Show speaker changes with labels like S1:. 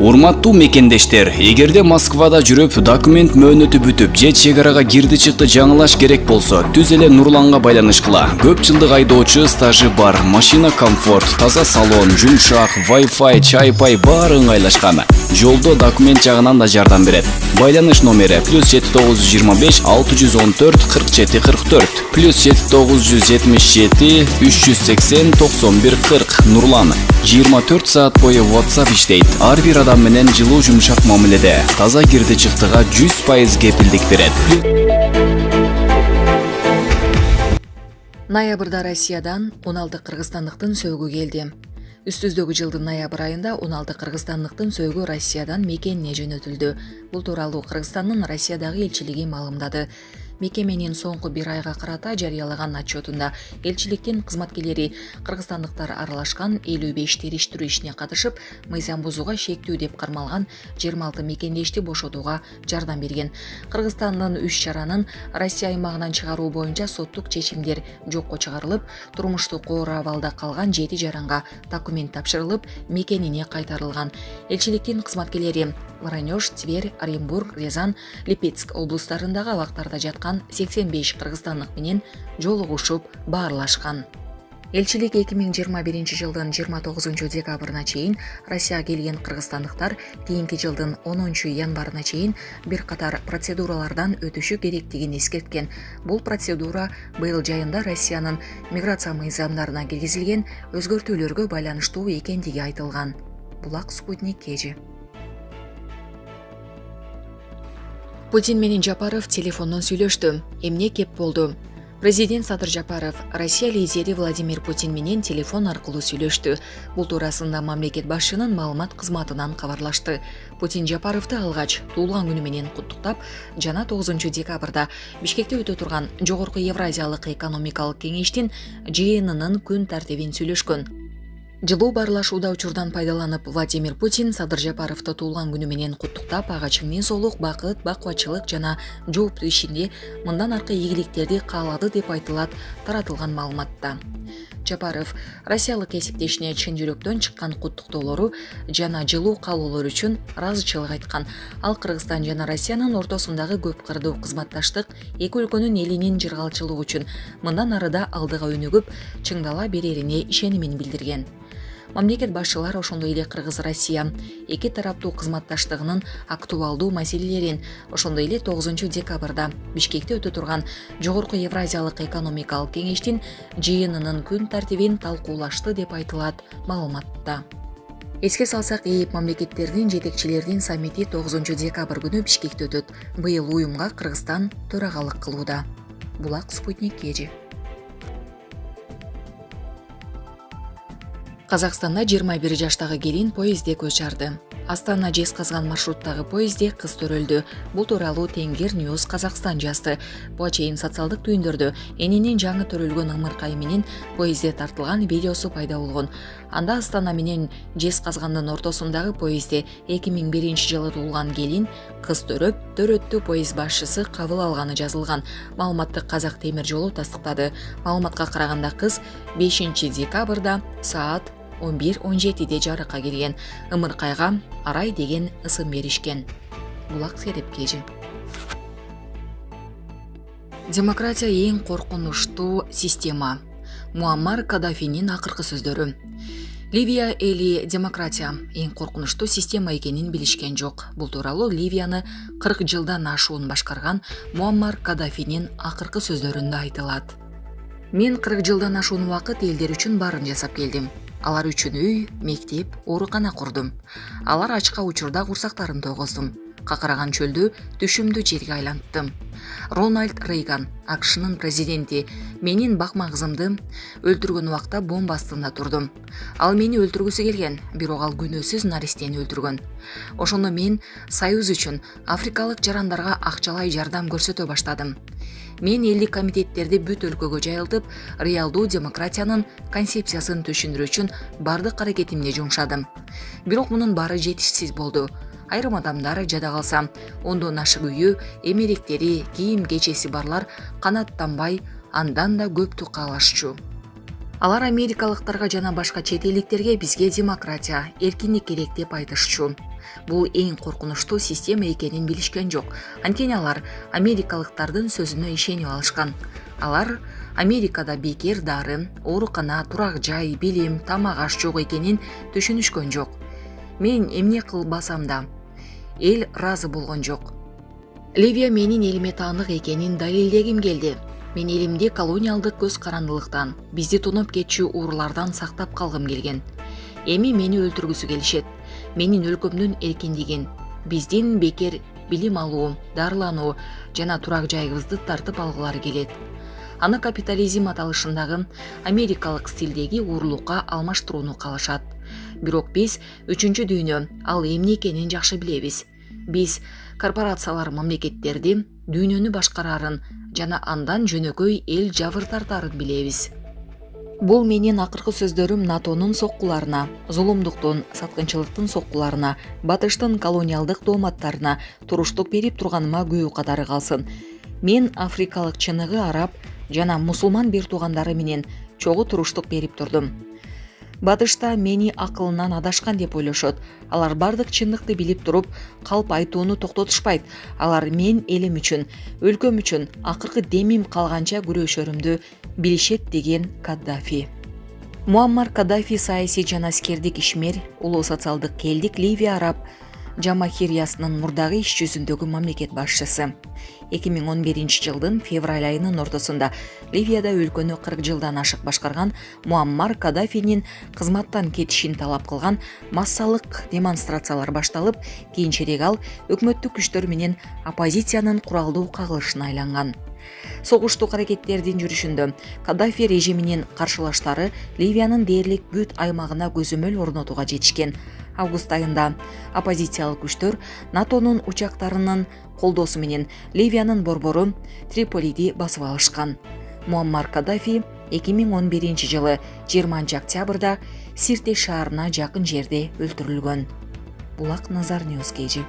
S1: Урматтуу мекендештер, эгерде Москвада жүрүп, документ мөөнөтү бүтүп, же чек арага кирди чыкты жаңылаш керек болсо, түз эле Нурланга байланышкыла. Көп жылдык айдоочу стажы бар, машина комфорт, таза салон, жумшак, Wi-Fi, чай-пай баары ыңгайлашкан. Жолдо документ жагынан да жардам берет. Байланыш номери +7925 614 47 44, +7977 380 91 40. Нурлан 24 саат бою WhatsApp иштейт. Ар бир адам менен жылуу жумшак мамиледе. Таза кирди чыктыга 100% кепилдик берет.
S2: Ноябрда Россиядан 16 кыргызстандыктын сөөгү келди. Үстүздөгү жылдын ноябрь айында 16 кыргызстандыктын сөөгү Россиядан мекенине жөнөтүлдү. Бул тууралуу Кыргызстандын Россиядагы элчилиги маалымдады. Мекеменин соңку бир айга карата жарыялаган отчетунда элчиликтин кызматкерлери кыргызстандыктар аралашкан 55 териштирүү ишине катышып, мыйзам бузууга шектүү деп кармалган 26 мекендешти бошотууга жардам берген. Кыргызстандын 3 чаранын Россия аймагынан чыгаруу боюнча соттук чечимдер жокко чыгарылып, турмуштук оор абалда калган 7 жаранга документ тапшырылып, мекенине кайтарылган. Элчиликтин кызматкерлери Воронеж, Тверь, Оренбург, Рязань, Липецк облустарындагы абактарда жаткан 85 кыргызстандык менен жолугушуп, баарлашкан. Элчилик 2021 жылдын 29 декабрына чейин Россияга келген кыргызстандыктар кийинки жылдын 10 январына чейин бир катар процедуралардан өтүшү керектигин эскерткен. Бул процедура быйыл жайында Россиянын миграция мыйзамдарына киргизилген өзгөртүүлөргө байланыштуу экендиги айтылган. Булак Спутник Кежи. Путин менен Жапаров телефондон сүйлөштү. Эмне кеп болду? Президент Садыр Жапаров Россия лидери Владимир Путин менен телефон аркылуу сүйлөштү. Бул туурасында мамлекет башчынын маалымат кызматынан кабарлашты. Путин Жапаровду алгач туулган күнү менен куттуктап, жана 9 декабрда Бишкекте өтө турган Жогорку Евразиялык экономикалык кеңештин жыйынынын күн тартибин сүйлөшкөн. Жылуу баарлашууда учурдан пайдаланып, Владимир Путин Садыр Жапаровду туулган күнү менен куттуктап, ага чыңдын соолук, бакыт, бакубатчылык жана жооптуу ишинде мындан аркы ийгиликтерди каалады деп айтылат таратылган маалыматта. Жапаров россиялык кесиптешине чын жүрөктөн чыккан куттуктоолору жана жылуу каалоолор үчүн ыраазычылык айткан. Ал Кыргызстан жана Россиянын ортосундагы көп кырдуу кызматташтык, эки өлкөнүн элинин жыргалчылыгы үчүн мындан арыда алдыга өнүгүп, чыңдала берерине ишенимин билдирген. Мамлекет башчылар ошондой эле Кыргыз-Россия эки тараптуу кызматташтыгынын актуалдуу маселелерин, ошондой эле 9 декабрда Бишкекте өтө турган Жогорку Евразиялык экономикалык кеңештин жыйынынын күн тартибин талкуулашты деп айтылат маалыматта. Эске салсак, ЭИП мамлекеттеринин жетекчилеринин саммити 9 декабрь күнү Бишкекте өтөт. Быйыл уюмга Кыргызстан төрагалык кылууда. Булак Спутник Кежи. Казакстанда 21 жаштагы келин поездде көз жарды. Астана Жезказган маршруттагы поездде кыз төрөлдү. Бул тууралуу Тенгир Ньюс Казакстан жазды. Буга чейин социалдык түйүндөрдө эненин жаңы төрөлгөн ымыркай менен поездде тартылган видеосу пайда болгон. Анда Астана менен Жезказгандын ортосундагы поездде 2001 жылы туулган келин кыз төрөп, төрөттү поезд башчысы кабыл алганы жазылган. Маалыматты Казак темир жолу тастыктады. Маалыматка караганда кыз 5 декабрда саат 11:17 жарыкка келген. Ымыркайга Арай деген ысым беришкен. Булак Серепкежи. Демократия эң коркунучтуу система. Муаммар Каддафинин акыркы сөздөрү. Ливия эли демократия эң коркунучтуу система экенин билишкен жок. Бул тууралуу Ливияны 40 жылдан ашуун башкарган Муаммар Каддафинин акыркы сөздөрүндө айтылат. Мен 40 жылдан ашуун убакыт элдер үчүн баарын жасап келдим. Алар үчүн үй, мектеп, оорукана курдум. Алар ачка учурда курсактарын тойгоздум. Какыраган чөлдү түшүмдүү жерге айланттым. Рональд Рейган, АКШнын президенти, менин бакма кызымды өлтүргөн убакта бомба астында турдум. Ал мени өлтүргүсү келген, бирок ал күнөөсүз наристени өлтүргөн. Ошондо мен Союз үчүн африкалык жарандарга акчалай жардам көрсөтө баштадым. Мен элдик комитеттерди бүт өлкөгө жайылтып, реалдуу демократиянын концепциясын түшүндүрүү үчүн бардык аракетимди жумшадым. Бирок мунун баары жетишсиз болду. Айрым адамдар жада калса, ондон ашык үйү, эмеректери, кийим кечеси барлар канаттанбай, андан да көптү каалашчу. Алар америкалыктарга жана башка чет элдиктерге бизге демократия, эркиндик керек деп айтышчу. Бул эң коркунучтуу система экенин билишкен жок. Анткени алар америкалыктардын сөзүнө ишенип алышкан. Алар Америкада бекер дары, оорукана, турак жай, билим, тамак аш жок экенин түшүнүшкөн жок. Мен эмне кылбасам да эл ыраазы болгон жок. Ливия менин элиме таанык экенин далилдегим келди. Мен элимди колониалдык көз карандылыктан, бизди тоноп кетчү уруулардан сактап калгым келген. Эми мени өлтүргүсү келишет. Менин өлкөмдүн эркиндигин, биздин бекер билим алуу, дарылануу жана турак жайыбызды тартып алгылары келет. Аны капитализм аталышындагы америкалык стилдеги уурулукка алмаштырууну каалашат. Бирок биз үчүнчү дүйнө, ал эмне экенин жакшы билебиз. Биз корпорациялар мамлекеттерди, дүйнөнү башкарарын жана андан жөнөкөй эл жабыр тартарын билебиз. Бул менин акыркы сөздөрүм НАТОнун соккуларына, зулумдуктун, саткынчылыктын соккуларына, батыштын колониалдык дооматтарына туруштук берип турганыма күбө катары калсын. Мен африкалык чыныгы араб жана мусулман бир туугандары менен чогуу туруштук берип турдум. Батышта мени акылынан адашкан деп ойлошот. Алар бардык чындыкты билип туруп, калп айтууну токтотушпайт. Алар мен элим үчүн, өлкөм үчүн акыркы демим калганча күрөшөрүмдү билишет деген Каддафи. Муаммар Каддафи саясий жана аскердик ишмер, улуу социалдык келдик Ливия араб жамахириясынын мурдагы иш жүзүндөгү мамлекет башчысы. 2011-жылдын февраль айынын ортосунда Ливияда өлкөнү 40 жылдан ашык башкарган Муаммар Каддафинин кызматтан кетишин талап кылган массалык демонстрациялар башталып, кийинчерээк ал өкмөттүк күчтөр менен оппозициянын куралдуу кагылышына айланган. Согуштук аракеттердин жүрүшүндө Каддафи режиминин каршылаштары Ливиянын дээрлик бүт аймагына көзөмөл орнотууга жетишкен. Август айында оппозициялык күчтөр НАТОнун учактарынын колдоосу менен Ливиянын борбору Триполиди басып алышкан. Муаммар Каддафи 2011-жылы 20 октябрда Сирте шаарына жакын жерде өлтүрүлгөн. Булак Назар Ньюс KG.